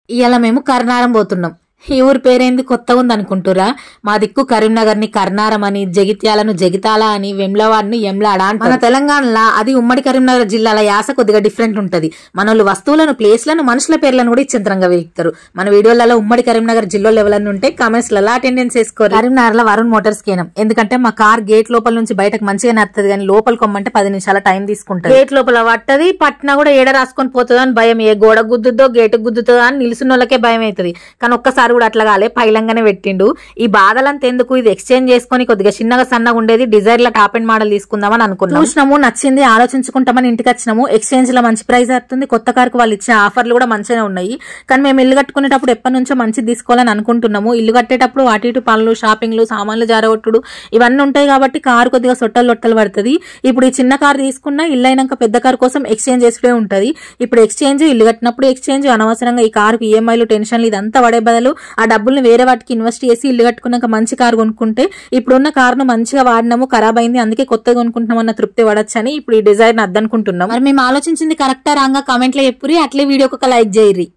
ఇవాళ మేము కర్నారం పోతున్నాం. ఈ ఊరి పేరేంది కొత్తగా ఉంది అనుకుంటురా? మా దిక్కు కరీంనగర్ ని కర్నారం అని, జగిత్యాలను జగితాల అని, వెమ్లవాడిని ఎమ్లాడ అని. మన తెలంగాణలో అది ఉమ్మడి కరీంనగర్ జిల్లాల యాస కొద్దిగా డిఫరెంట్ ఉంటది. మనోళ్ళు వస్తువులను, ప్లేస్లను, మనుషుల పేర్లను కూడా ఇచ్చింతరంగా వెలుగుతారు. మన వీడియోలలో ఉమ్మడి కరీంనగర్ జిల్లాలో ఎవరన్నా ఉంటే కామెంట్స్ లలో అటెండెన్స్ వేసుకోరు. కరీంనగర్ లో వరుణ్ మోటార్స్ కేనం, ఎందుకంటే మా కార్ గేట్ లోపల నుంచి బయటకు మంచిగా నడుతుంది, కానీ లోపల కొమ్మంటే 10 నిమిషాల టైం తీసుకుంటది. గేట్ లోపల పట్టది, పట్టినా కూడా ఏడ రాసుకొని పోతుందో అని భయం. ఏ గోడ గుద్దుతో గేటు గుద్దుతుందో అని నిలుసున్న వాళ్ళకే భయం అవుతుంది. కానీ ఒక్కసారి కూడా అట్లా కాలే, పైలంగానే పెట్టిండు. ఈ బాధలంతా ఎందుకు, ఇది ఎక్స్చేంజ్ చేసుకుని కొద్దిగా చిన్నగా సన్నగా ఉండేది డిజైర్ ల టాప్ అండ్ మోడల్ తీసుకుందామని అనుకున్నాం. చూసినాము, నచ్చింది, ఆలోచించుకుంటామని ఇంటికి వచ్చినాము. ఎక్స్చేంజ్ లో మంచి ప్రైస్ వస్తుంది. కొత్త కారుకు వాళ్ళు ఇచ్చే ఆఫర్లు కూడా మంచిగా ఉన్నాయి. కానీ మేము ఇల్లు కట్టుకునేటప్పుడు ఎప్పటి నుంచో మంచిది తీసుకోవాలని అనుకుంటున్నాము. ఇల్లు కట్టేటప్పుడు అటు ఇటు పనులు, షాపింగ్లు, సామాన్లు జారగొట్టుడు ఇవన్నీ ఉంటాయి కాబట్టి కారు కొద్దిగా సొట్టలు పడుతుంది. ఇప్పుడు ఈ చిన్న కారు తీసుకున్నా ఇల్లు అయినాక పెద్ద కారు కోసం ఎక్స్చేంజ్ చేసుడే ఉంటది. ఇప్పుడు ఎక్స్చేంజ్, ఇల్లు కట్టినప్పుడు ఎక్స్చేంజ్, అనవసరంగా ఈ కారుకు ఈఎంఐలు, టెన్షన్లు ఇదంతా పడే బదులు ఆ డబ్బుల్ని వేరే వాటికి ఇన్వెస్ట్ చేసి ఇల్లు కట్టుకున్నాక మంచి కారు కొనుక్కుంటే, ఇప్పుడున్న కారును మంచిగా వాడినాము, ఖరాబ్ అయింది, అందుకే కొత్తగా కొనుక్కుంటున్నాం అన్న తృప్తి పడొచ్చని ఇప్పుడు ఈ డిజైన్ అద్దనుకుంటున్నాం. మరి మేము ఆలోచించింది కరెక్టా రాంగా కామెంట్ లో చెప్పురి. అట్లే వీడియోకి ఒక లైక్ చేయరి.